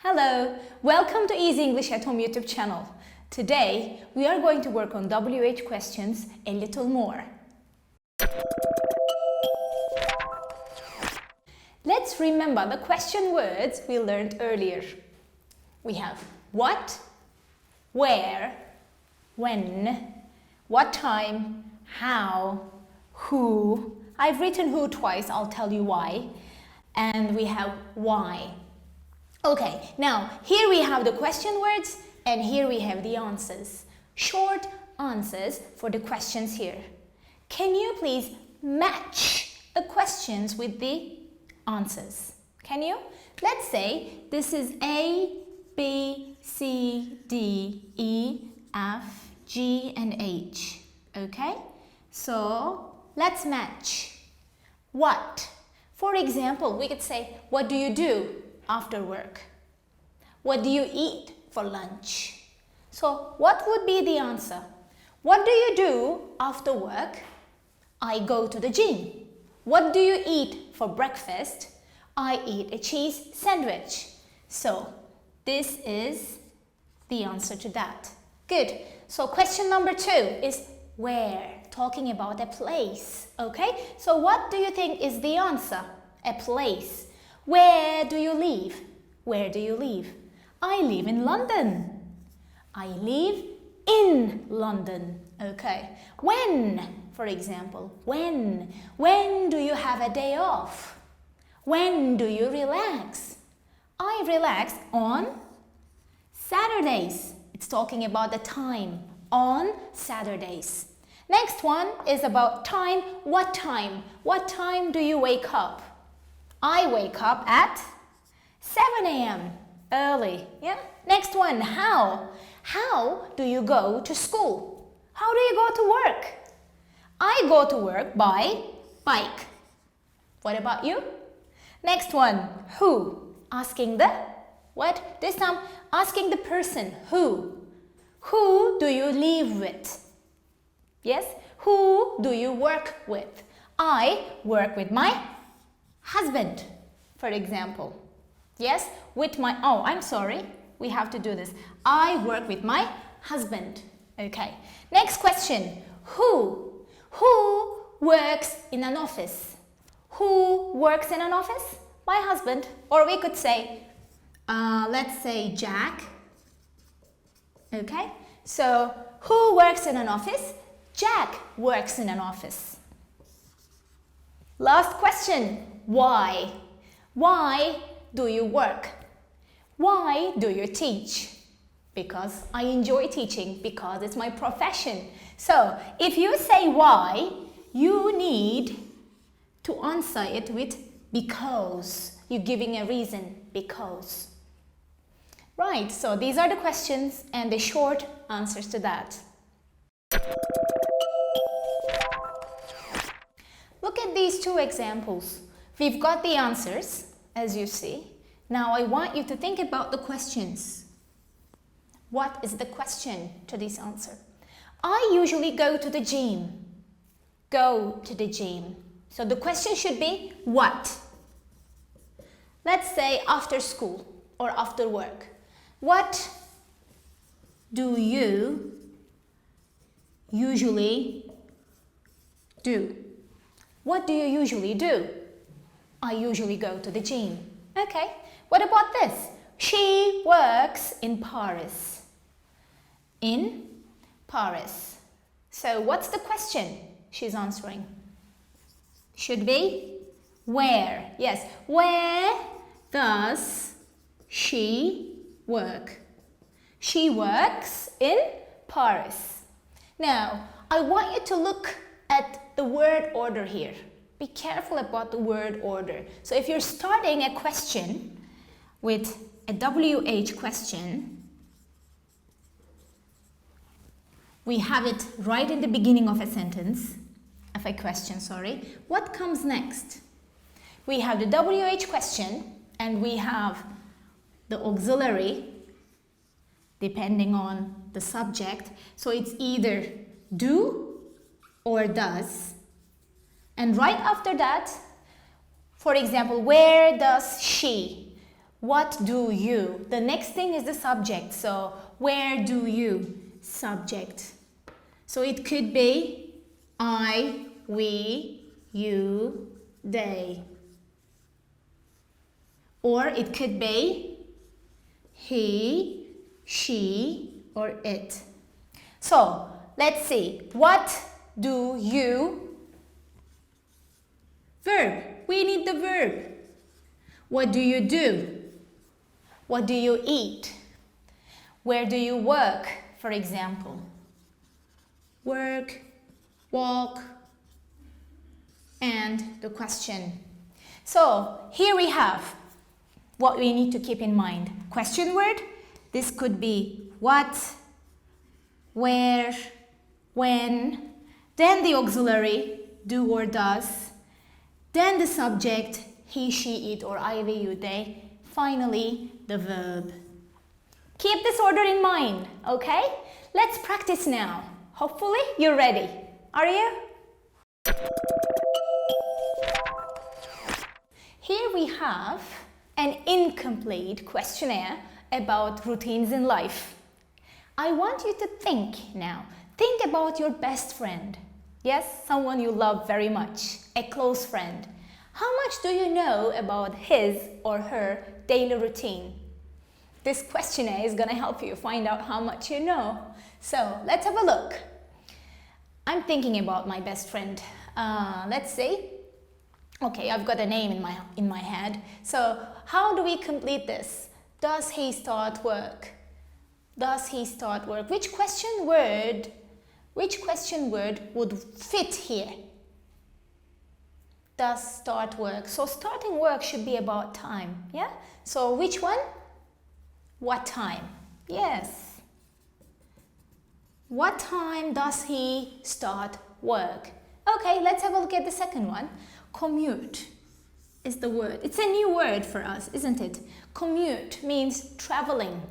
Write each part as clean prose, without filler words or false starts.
Hello, welcome to Easy English at Home YouTube channel. Today, we are going to work on WH questions a little more. Let's remember the question words we learned earlier. We have what, where, when, what time, how, who. I've written who twice, I'll tell you why. And we have why. Okay, now here we have the question words and here we have the answers. Short answers for the questions here. Can you please match the questions with the answers? Can you? Let's say this is A, B, C, D, E, F, G, and H. Okay? So let's match. What? For example, we could say, what do you do after work? What do you eat for lunch? So what would be the answer? What do you do after work? I go to the gym. What do you eat for breakfast? I eat a cheese sandwich. So this is the answer to that. Good. So question number 2 is where? Talking about a place. Okay? So what do you think is the answer? A place. Where do you live? Where do you live? I live in London. I live in London. Okay. When, for example, when? When do you have a day off? When do you relax? I relax on Saturdays. It's talking about the time. On Saturdays. Next one is about time. What time? What time do you wake up? I wake up at 7 a.m. early. Yeah. Next one, how? How do you go to school? How do you go to work? I go to work by bike. What about you? Next one, who? Asking the what? This time asking the person, who? Who do you live with? Yes? Who do you work with? I work with my husband, for example. Yes, with my, oh, I'm sorry, we have to do this. I work with my husband. Okay. Next question. Who? Who works in an office? Who works in an office? My husband. Or we could say, let's say Jack. Okay. So, who works in an office? Jack works in an office. Last question. Why? Why do you work? Why do you teach? Because I enjoy teaching, because it's my profession. So, if you say why, you need to answer it with because. You're giving a reason, because. Right, so these are the questions and the short answers to that. Look at these two examples. We've got the answers, as you see. Now I want you to think about the questions. What is the question to this answer? I usually go to the gym. Go to the gym. So the question should be what? Let's say after school or after work. What do you usually do? What do you usually do? I usually go to the gym. Okay, what about this? She works in Paris. In Paris. So what's the question she's answering? Should be where. Yes, where does she work? She works in Paris. Now, I want you to look at the word order here. Be careful about the word order. So if you're starting a question with a WH question, we have it right in the beginning of a sentence, of a question, sorry. What comes next? We have the WH question and we have the auxiliary depending on the subject. So it's either do or does. And right after that, for example, where does she? What do you? The next thing is the subject. So where do you? Subject. So it could be I, we, you, they. Or it could be he, she, or it. So let's see. What do you? Verb. We need the verb. What do you do? What do you eat? Where do you work, for example? Work, walk, and the question. So here we have what we need to keep in mind. Question word, this could be what, where, when, then the auxiliary, do or does, then the subject, he, she, it, or I, we, you, they, finally the verb. Keep this order in mind, okay? Let's practice now. Hopefully you're ready. Are you? Here we have an incomplete questionnaire about routines in life. I want you to think now. Think about your best friend. Yes, someone you love very much, a close friend. How much do you know about his or her daily routine? This questionnaire is going to help you find out how much you know. So let's have a look. I'm thinking about my best friend. Let's see. Okay, I've got a name in my head. So how do we complete this? Does he start work? Does he start work? Which question word would fit here? Does start work. So starting work should be about time, yeah? So which one? What time? Yes. What time does he start work? Okay, let's have a look at the second one. Commute is the word. It's a new word for us, isn't it? Commute means traveling,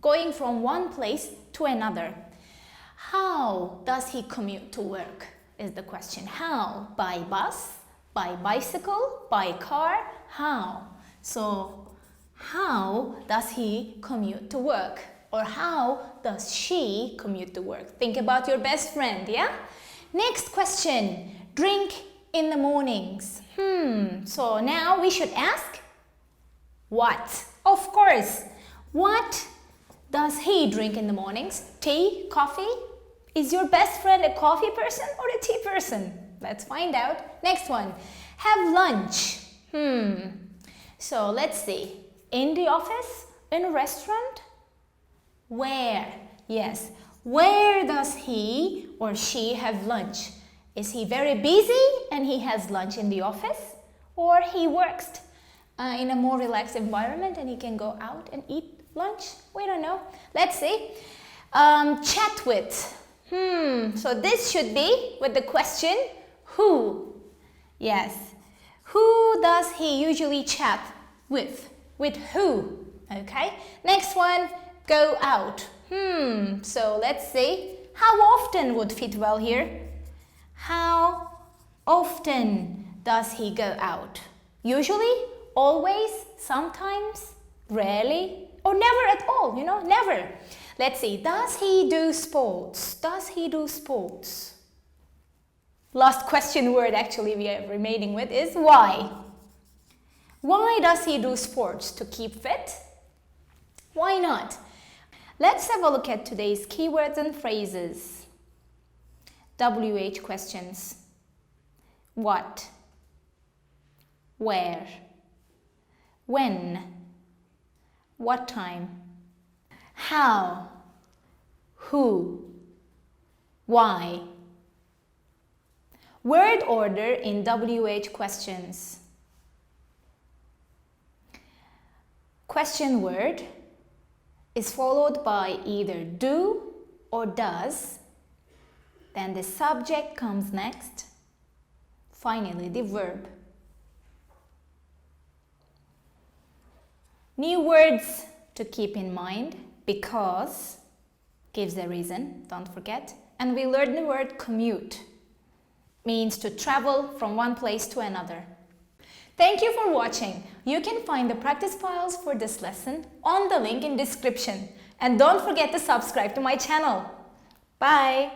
going from one place to another. How does he commute to work is the question. How? By bus? By bicycle? By car? How? So, how does he commute to work? Or how does she commute to work? Think about your best friend, yeah? Next question. Drink in the mornings. So now we should ask, what? Of course. What does he drink in the mornings? Tea? Coffee? Is your best friend a coffee person or a tea person? Let's find out. Next one. Have lunch. So let's see. In the office? In a restaurant? Where? Yes. Where does he or she have lunch? Is he very busy and he has lunch in the office? Or he works in a more relaxed environment and he can go out and eat lunch? We don't know. Let's see. Chat with. So this should be with the question, who? Yes. Who does he usually chat with? With who? Okay. Next one, go out. So let's see. How often would fit well here? How often does he go out? Usually, always, sometimes, rarely, or never at all, never. Let's see. Does he do sports? Does he do sports? Last question word actually we are remaining with is why. Why does he do sports? To keep fit? Why not? Let's have a look at today's keywords and phrases. WH questions. What? Where? When? What time? How? Who? Why? Word order in WH questions. Question word is followed by either do or does. Then the subject comes next. Finally, the verb. New words to keep in mind. Because gives a reason, don't forget. And we learned the word commute. Means to travel from one place to another. Thank you for watching. You can find the practice files for this lesson on the link in description. And don't forget to subscribe to my channel. Bye.